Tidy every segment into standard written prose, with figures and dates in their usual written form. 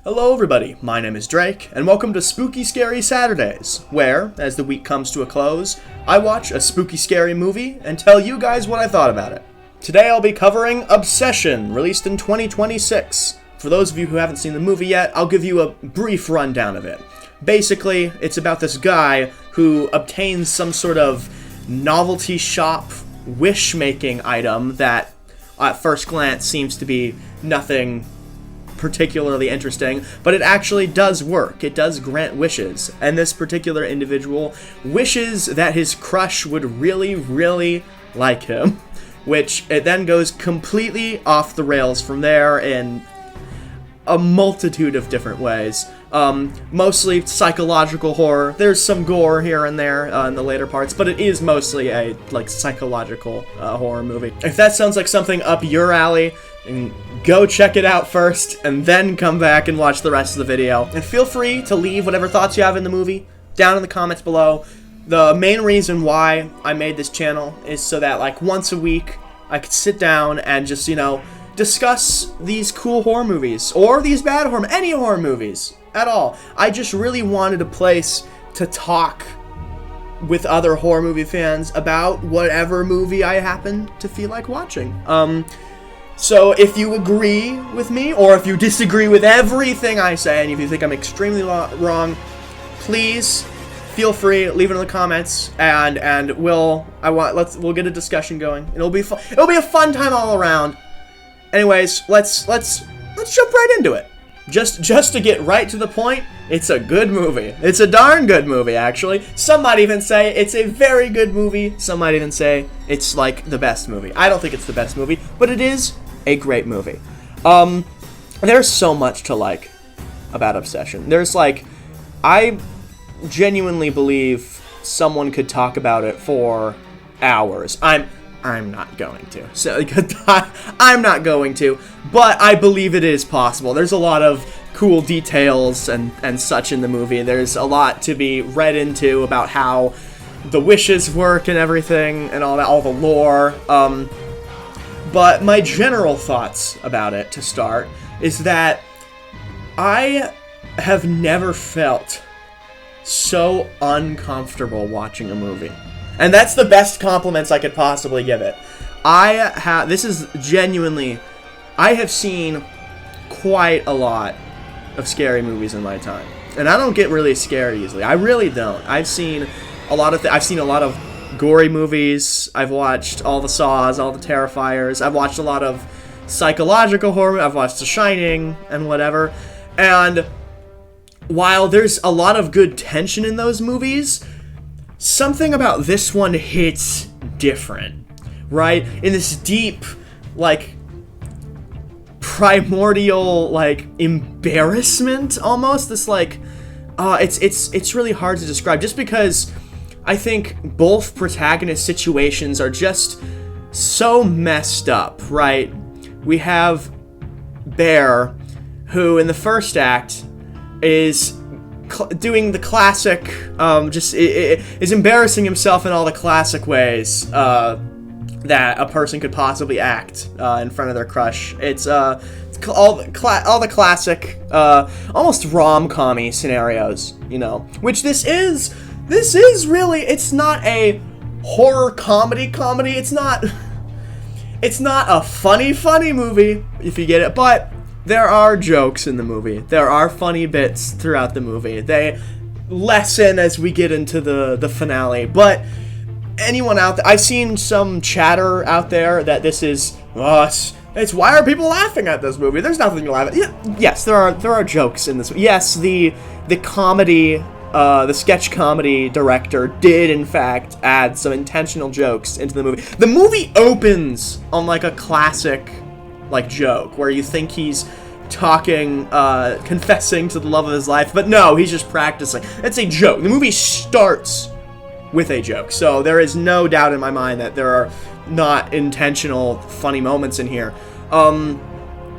Hello everybody, my name is Drake, and welcome to Spooky Scary Saturdays, where, as the week comes to a close, I watch a spooky scary movie and tell you guys what I thought about it. Today I'll be covering Obsession, released in 2026. For those of you who haven't seen the movie yet, I'll give you a brief rundown of it. Basically, it's about this guy who obtains some sort of novelty shop wish-making item that, at first glance, seems to be nothing particularly interesting, but it actually does work. It does grant wishes, and this particular individual wishes that his crush would really like him, which it then goes completely off the rails from there in a multitude of different ways. Mostly psychological horror. There's some gore here and there in the later parts, but it is mostly a psychological horror movie. If that sounds like something up your alley, go check it out first, and then come back and watch the rest of the video. And feel free to leave whatever thoughts you have in the movie down in the comments below. The main reason why I made this channel is so that once a week I could sit down and just, discuss these cool horror movies, or these bad horror, any horror movies at all. I just really wanted a place to talk with other horror movie fans about whatever movie I happen to feel like watching. So if you agree with me, or if you disagree with everything I say, and if you think I'm extremely wrong, please feel free, leave it in the comments, and we'll get a discussion going. It'll be fun. It'll be a fun time all around. Anyways, let's jump right into it. Just to get right to the point, it's a good movie. It's a darn good movie, actually. Some might even say it's a very good movie. Some might even say it's the best movie. I don't think it's the best movie, but it is a great movie. There's so much to like about Obsession. There's I genuinely believe someone could talk about it for hours. I'm not going to. So I'm not going to, but I believe it is possible. There's a lot of cool details and such in the movie. There's a lot to be read into about how the wishes work and everything and all that, all the lore. But my general thoughts about it to start is that I have never felt so uncomfortable watching a movie. And that's the best compliments I could possibly give it. This is genuinely, I have seen quite a lot of scary movies in my time. And I don't get really scared easily. I really don't. I've seen a lot of gory movies. I've watched all the Saws, all the Terrifiers. I've watched a lot of psychological horror. I've watched The Shining and whatever. And while there's a lot of good tension in those movies, something about this one hits different, right? In this deep, primordial, embarrassment, almost. This, it's really hard to describe, just because I think both protagonist situations are just so messed up, right? We have Bear, who in the first act is doing the classic, is embarrassing himself in all the classic ways that a person could possibly act in front of their crush. It's all the classic, almost rom-com-y scenarios, which this is really. It's not a horror comedy. It's not a funny movie, if you get it, but there are jokes in the movie. There are funny bits throughout the movie. They lessen as we get into the finale. But anyone out there, I've seen some chatter out there that this is, it's why are people laughing at this movie? There's nothing to laugh at. Yeah, yes, there are jokes in this. Yes, the comedy, the sketch comedy director did in fact add some intentional jokes into the movie. The movie opens on a classic joke where you think he's talking, confessing to the love of his life, but no, he's just practicing. It's a joke. The movie starts with a joke, so there is no doubt in my mind that there are not intentional funny moments in here.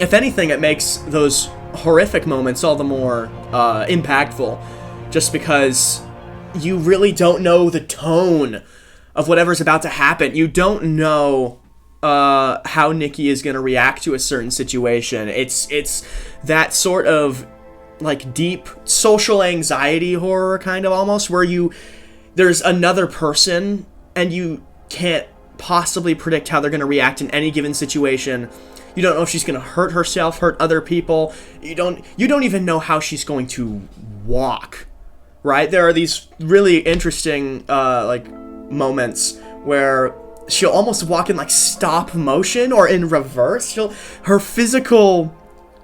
If anything, it makes those horrific moments all the more impactful, just because you really don't know the tone of whatever's about to happen. You don't know how Nikki is going to react to a certain situation. It's that sort of like deep social anxiety horror, kind of almost, where there's another person and you can't possibly predict how they're going to react in any given situation. You don't know if she's going to hurt herself, hurt other people. You don't even know how she's going to walk, right? There are these really interesting like moments where she'll almost walk in like stop motion or in reverse. Her physical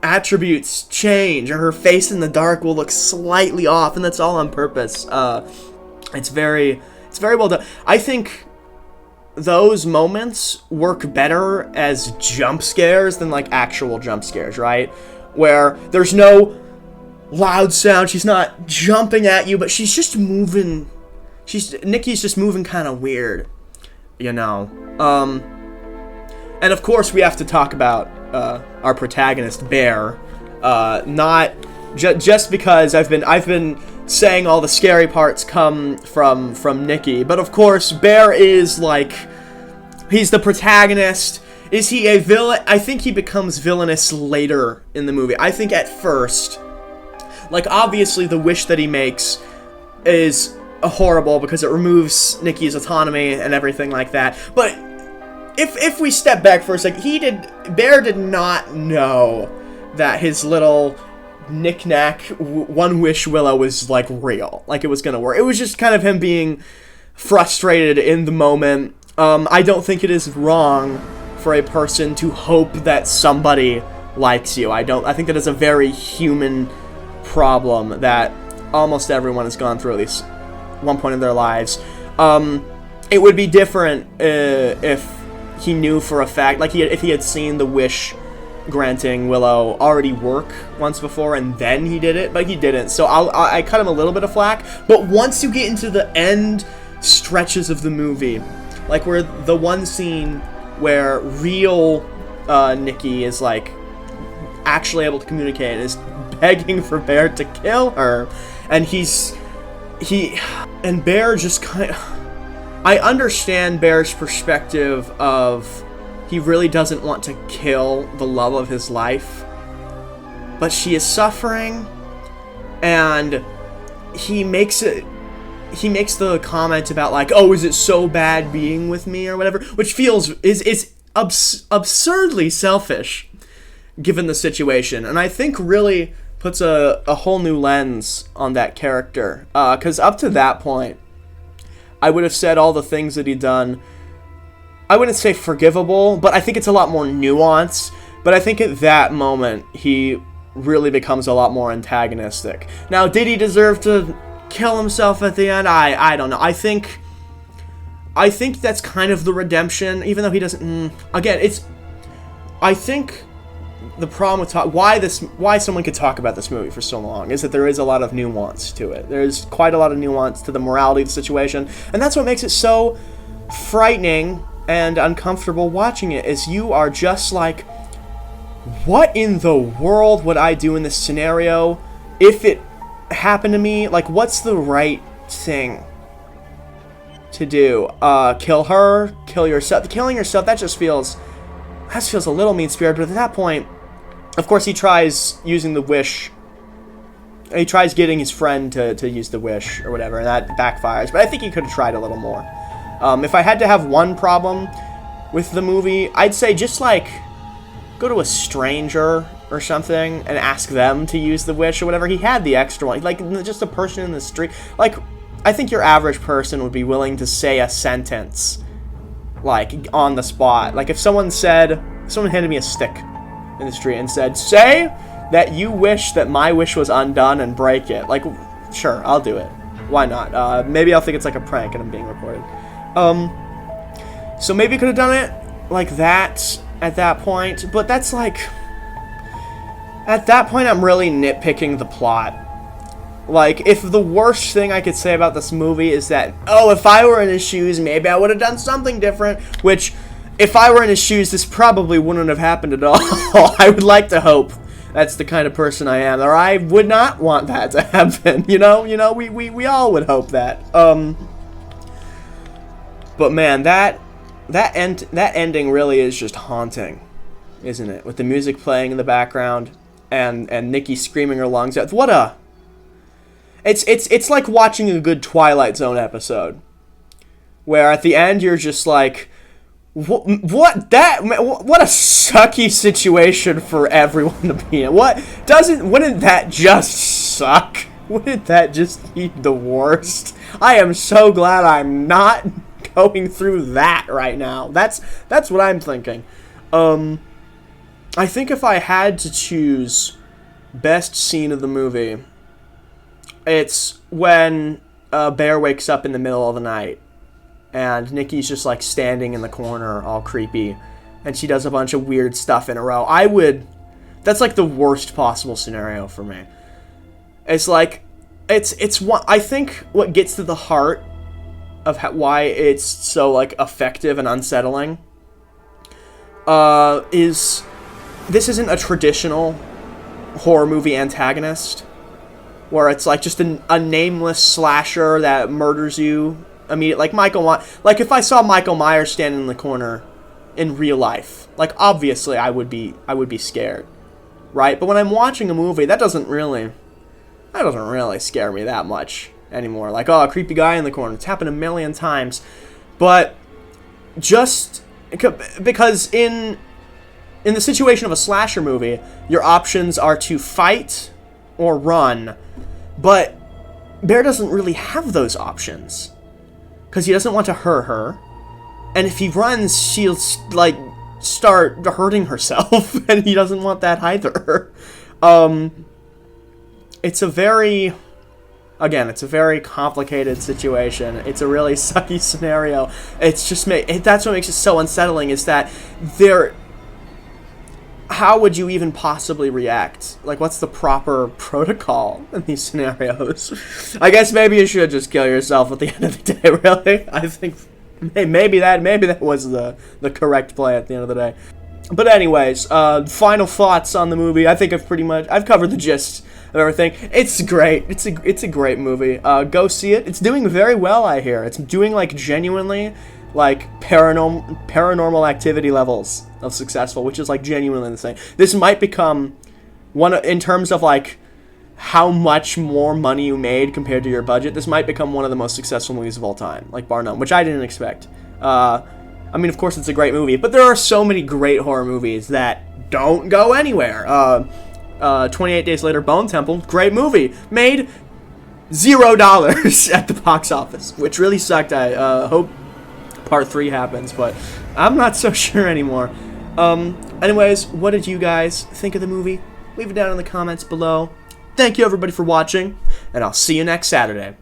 attributes change, or her face in the dark will look slightly off, and that's all on purpose. It's very well done. I think those moments work better as jump scares than like actual jump scares, right? Where there's no loud sound, she's not jumping at you, but she's just moving. Nikki's just moving kind of weird, you know. And of course we have to talk about our protagonist, Bear. Not just because I've been saying all the scary parts come from Nikki, but of course Bear is like, he's the protagonist. Is he a villain? I think he becomes villainous later in the movie. I think at first, like, obviously the wish that he makes is horrible because it removes Nikki's autonomy and everything like that. But if we step back for a second, Bear did not know that his little knick-knack one-wish willow was, like, real. Like, it was gonna work. It was just kind of him being frustrated in the moment. I don't think it is wrong for a person to hope that somebody likes you. I think that is a very human problem that almost everyone has gone through at least one point in their lives. It would be different if he knew for a fact, like if he had seen the wish granting willow already work once before and then he did it, but he didn't. So I cut him a little bit of flack. But once you get into the end stretches of the movie, like where the one scene where real Nikki is like actually able to communicate and is begging for Bear to kill her, and Bear just kind of, I understand Bear's perspective of he really doesn't want to kill the love of his life, but she is suffering, and he makes the comment about like, oh, is it so bad being with me or whatever, which is absurdly selfish given the situation, and I think really puts a whole new lens on that character, because up to that point I would have said all the things that he'd done, I wouldn't say forgivable, but I think it's a lot more nuanced. But I think at that moment, he really becomes a lot more antagonistic. Now, did he deserve to kill himself at the end? I don't know. I think that's kind of the redemption, even though he doesn't. Again, I think the problem with why someone could talk about this movie for so long is that there is a lot of nuance to it. There's quite a lot of nuance to the morality of the situation, and that's what makes it so frightening and uncomfortable watching it, is you are just like, what in the world would I do in this scenario if it happened to me? Like, what's the right thing to do? Kill her? Kill yourself? Killing yourself, that feels a little mean-spirited, but at that point, of course, he tries using the wish. He tries getting his friend to use the wish or whatever, and that backfires, but I think he could have tried a little more. If I had to have one problem with the movie, I'd say just, like, go to a stranger or something and ask them to use the wish or whatever. He had the extra one. Like, just a person in the street. Like, I think your average person would be willing to say a sentence, like, on the spot. Like, if someone handed me a stick in the street and said, say that you wish that my wish was undone and break it. Like, sure, I'll do it. Why not? Maybe I'll think it's like a prank and I'm being recorded. So maybe I could have done it like that at that point, but that's like, at that point I'm really nitpicking the plot. Like, if the worst thing I could say about this movie is that, oh, if I were in his shoes, maybe I would have done something different, which, if I were in his shoes, this probably wouldn't have happened at all. I would like to hope that's the kind of person I am, or I would not want that to happen, you know, we all would hope that. But man, that ending really is just haunting, isn't it? With the music playing in the background, and Nikki screaming her lungs out. What a... It's like watching a good Twilight Zone episode, where at the end you're just like, what a sucky situation for everyone to be in. Wouldn't that just suck? Wouldn't that just be the worst? I am so glad I'm not going through that right now. That's what I'm thinking. I think if I had to choose best scene of the movie, it's when Bear wakes up in the middle of the night and Nikki's just like standing in the corner all creepy and she does a bunch of weird stuff in a row. That's like the worst possible scenario for me. It's like, it's what I think what gets to the heart of why it's so like effective and unsettling is this isn't a traditional horror movie antagonist where it's like just a nameless slasher that murders you immediately. Like if I saw Michael Myers standing in the corner in real life, like obviously I would be scared, right? But when I'm watching a movie, that doesn't really scare me that much anymore. Like, oh, a creepy guy in the corner. It's happened a million times. But just because in the situation of a slasher movie, your options are to fight or run. But Bear doesn't really have those options because he doesn't want to hurt her. And if he runs, she'll like start hurting herself, and he doesn't want that either. It's a very complicated situation. It's a really sucky scenario. It's just that's what makes it so unsettling, is that how would you even possibly react? Like, what's the proper protocol in these scenarios? I guess maybe you should just kill yourself at the end of the day, really. I think maybe that was the correct play at the end of the day. But anyways, final thoughts on the movie. I think I've covered the gist of everything. It's great. It's a great movie. Go see it. It's doing very well, I hear. It's doing like genuinely like paranormal activity levels of successful, which is like genuinely insane. This might become in terms of like how much more money you made compared to your budget, this might become one of the most successful movies of all time, like bar none, which I didn't expect. I mean, of course it's a great movie, but there are so many great horror movies that don't go anywhere. 28 Days Later, Bone Temple, great movie, made $0 at the box office, which really sucked. I hope part 3 happens, but I'm not so sure anymore. Anyways, what did you guys think of the movie? Leave it down in the comments below. Thank you everybody for watching, and I'll see you next Saturday.